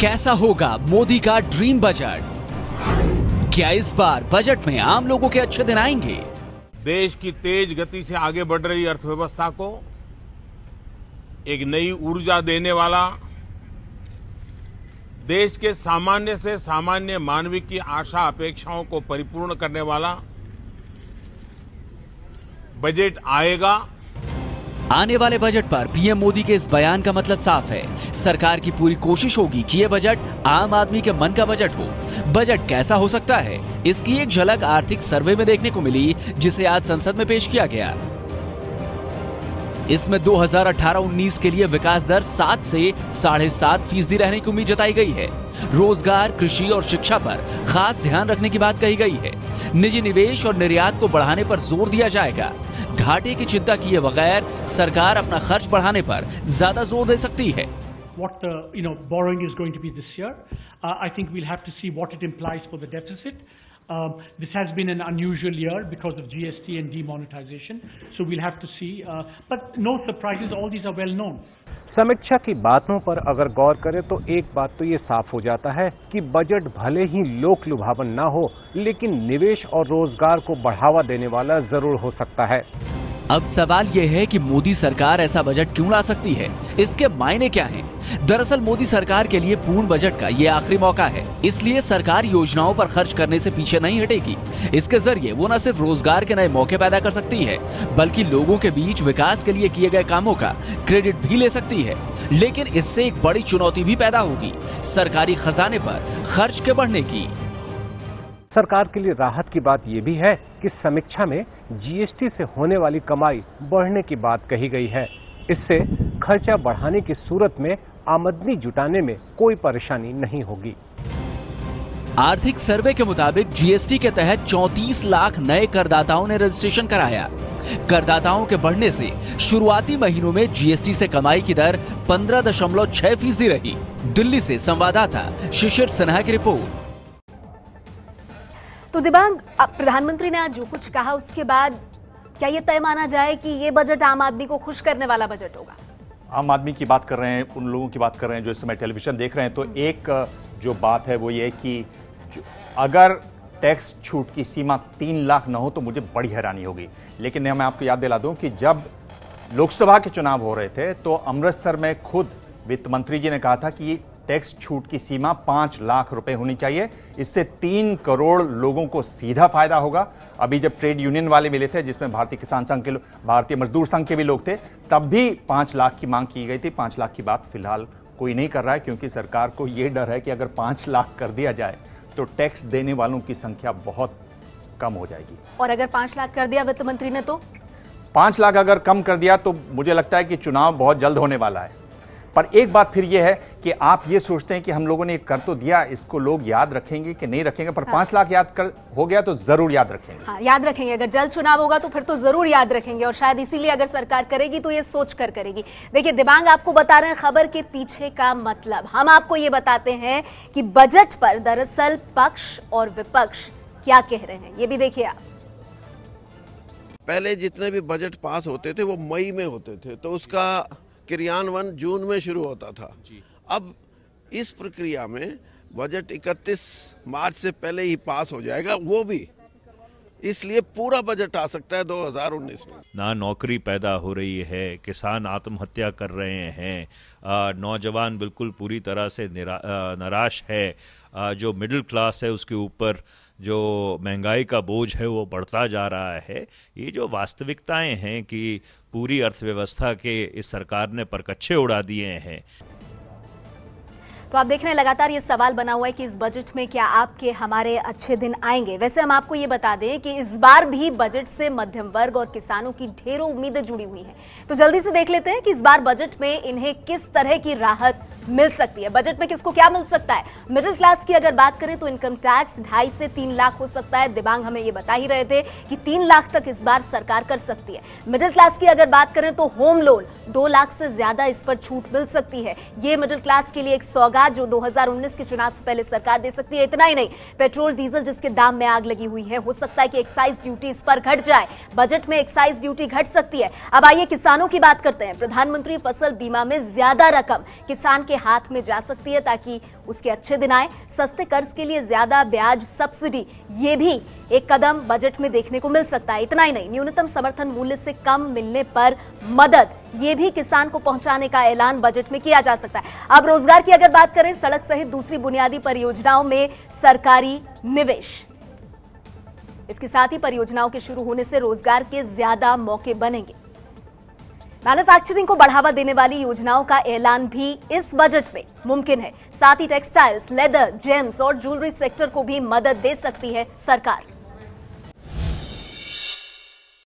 कैसा होगा मोदी का ड्रीम बजट? क्या इस बार बजट में आम लोगों के अच्छे दिन आएंगे? देश की तेज गति से आगे बढ़ रही अर्थव्यवस्था को एक नई ऊर्जा देने वाला, देश के सामान्य से सामान्य मानवी की आशा अपेक्षाओं को परिपूर्ण करने वाला बजट आएगा। आने वाले बजट पर पीएम मोदी के इस बयान का मतलब साफ है, सरकार की पूरी कोशिश होगी कि ये बजट आम आदमी के मन का बजट हो। बजट कैसा हो सकता है, इसकी एक झलक आर्थिक सर्वे में देखने को मिली, जिसे आज संसद में पेश किया गया। इसमें 2018-19 के लिए विकास दर 7 से 7.5% रहने की उम्मीद जताई गई है। रोजगार, कृषि और शिक्षा पर खास ध्यान रखने की बात कही गई है। निजी निवेश और निर्यात को बढ़ाने पर जोर दिया जाएगा। घाटे की चिंता किए बगैर सरकार अपना खर्च बढ़ाने पर ज्यादा जोर दे सकती है। What the borrowing is going to be this year, I think we'll have to see what it implies for the deficit. This has been an unusual year because of GST and demonetization, so we'll have to see. But no surprises, all these are well known. समीक्षा की बातों पर अगर गौर करें तो एक बात तो ये साफ हो जाता है कि बजट भले ही लोक लुभावन ना हो, लेकिन निवेश और रोजगार को बढ़ावा देने वाला जरूर हो सकता है। अब सवाल यह है कि मोदी सरकार ऐसा बजट क्यों ला सकती है, इसके मायने क्या हैं? दरअसल मोदी सरकार के लिए पूर्ण बजट का ये आखिरी मौका है, इसलिए सरकार योजनाओं पर खर्च करने से पीछे नहीं हटेगी। इसके जरिए वो न सिर्फ रोजगार के नए मौके पैदा कर सकती है, बल्कि लोगों के बीच विकास के लिए किए गए कामों का क्रेडिट भी ले सकती है। लेकिन इससे एक बड़ी चुनौती भी पैदा होगी, सरकारी खजाने पर खर्च के बढ़ने की। सरकार के लिए राहत की बात यह भी है कि समीक्षा में जीएसटी से होने वाली कमाई बढ़ने की बात कही गई है। इससे खर्चा बढ़ाने की सूरत में आमदनी जुटाने में कोई परेशानी नहीं होगी। आर्थिक सर्वे के मुताबिक जीएसटी के तहत 34 लाख नए करदाताओं ने रजिस्ट्रेशन कराया। करदाताओं के बढ़ने से शुरुआती महीनों में जीएसटी से कमाई की दर 15.6% रही। दिल्ली से संवाददाता शिशिर सिन्हा की रिपोर्ट। तो दिबांग, प्रधानमंत्री ने आज जो कुछ कहा उसके बाद क्या ये तय माना जाए कि ये बजट आम आदमी को खुश करने वाला बजट होगा? आम आदमी की बात कर रहे हैं, उन लोगों की बात कर रहे हैं जो इस समय टेलीविजन देख रहे हैं, तो एक जो बात है वो ये कि अगर टैक्स छूट की सीमा 3 लाख न हो तो मुझे बड़ी हैरानी होगी। लेकिन मैं आपको याद दिला दूं कि जब लोकसभा के चुनाव हो रहे थे तो अमृतसर में खुद वित्त मंत्री जी ने कहा था कि टैक्स छूट की सीमा 5 लाख रुपए होनी चाहिए। इससे 3 करोड़ लोगों को सीधा फायदा होगा। अभी जब ट्रेड यूनियन वाले मिले थे, जिसमें भारतीय किसान संघ के, भारतीय मजदूर संघ के भी लोग थे, तब भी 5 लाख की मांग की गई थी। 5 लाख की बात फिलहाल कोई नहीं कर रहा है, क्योंकि सरकार को यह डर है कि अगर 5 लाख कर दिया जाए तो टैक्स देने वालों की संख्या बहुत कम हो जाएगी। और अगर 5 लाख कर दिया वित्त मंत्री ने तो 5 लाख अगर कम कर दिया तो मुझे लगता है कि चुनाव बहुत जल्द होने वाला है। पर एक बात फिर यह है कि आप ये सोचते हैं कि हम लोगों ने कर तो दिया, इसको लोग याद रखेंगे कि नहीं रखेंगे, पर 5 लाख याद कर हो गया तो जरूर याद रखेंगे। हाँ, याद रखेंगे। अगर जल्द चुनाव होगा तो फिर तो जरूर याद रखेंगे, और शायद इसीलिए अगर सरकार करेगी तो ये सोच कर करेगी। देखिए दिबांग, आपको बता रहे हैं खबर के पीछे का मतलब। हम आपको ये बताते हैं कि बजट पर दरअसल पक्ष और विपक्ष क्या कह रहे हैं, ये भी देखिए आप। पहले जितने भी बजट पास होते थे वो मई में होते थे, तो उसका क्रियान्वयन जून में शुरू होता था। अब इस प्रक्रिया में बजट 31 मार्च से पहले ही पास हो जाएगा, वो भी इसलिए पूरा बजट आ सकता है 2019 में। ना नौकरी पैदा हो रही है, किसान आत्महत्या कर रहे हैं, नौजवान बिल्कुल पूरी तरह से निराश है, जो मिडिल क्लास है उसके ऊपर जो महंगाई का बोझ है वो बढ़ता जा रहा है। ये जो वास्तविकताएं हैं कि पूरी अर्थव्यवस्था के इस सरकार ने परकच्चे उड़ा दिए हैं। तो आप देख रहे हैं लगातार ये सवाल बना हुआ है कि इस बजट में क्या आपके हमारे अच्छे दिन आएंगे। वैसे हम आपको ये बता दें कि इस बार भी बजट से मध्यम वर्ग और किसानों की ढेरों उम्मीदें जुड़ी हुई हैं। तो जल्दी से देख लेते हैं कि इस बार बजट में इन्हें किस तरह की राहत मिल सकती है। बजट में किसको क्या मिल सकता है? मिडिल क्लास की अगर बात करें तो इनकम टैक्स 2.5 से 3 लाख हो सकता है। दिबांग हमें ये बता ही रहे थे कि 3 लाख तक इस बार सरकार कर सकती है। मिडिल क्लास की अगर बात करें तो होम लोन 2 लाख से ज्यादा इस पर छूट मिल सकती है। ये मिडिल क्लास के लिए एक सौगात सौगात जो 2019 के चुनाव से पहले सरकार दे सकती है। इतना ही नहीं, पेट्रोल डीजल जिसके दाम में आग लगी हुई है, हो सकता है कि एक्साइज ड्यूटी इस पर घट जाए। बजट में एक्साइज ड्यूटी घट सकती है। अब आइए किसानों की बात करते हैं। प्रधानमंत्री फसल बीमा में ज्यादा रकम किसान के हाथ में जा सकती है ताकि उसके अच्छे दिन आए। सस्ते कर्ज के लिए ज्यादा ब्याज सब्सिडी, ये भी एक कदम बजट में देखने को मिल सकता है। इतना ही नहीं, न्यूनतम समर्थन मूल्य से कम मिलने पर मदद, ये भी किसान को पहुंचाने का ऐलान बजट में किया जा सकता है। अब रोजगार की अगर बात करें, सड़क सहित दूसरी बुनियादी परियोजनाओं में सरकारी निवेश, इसके साथ ही परियोजनाओं के शुरू होने से रोजगार के ज्यादा मौके बनेंगे। मैन्युफैक्चरिंग को बढ़ावा देने वाली योजनाओं का ऐलान भी इस बजट में मुमकिन है। साथ ही टेक्सटाइल्स, लेदर, जेम्स और ज्वेलरी सेक्टर को भी मदद दे सकती है सरकार।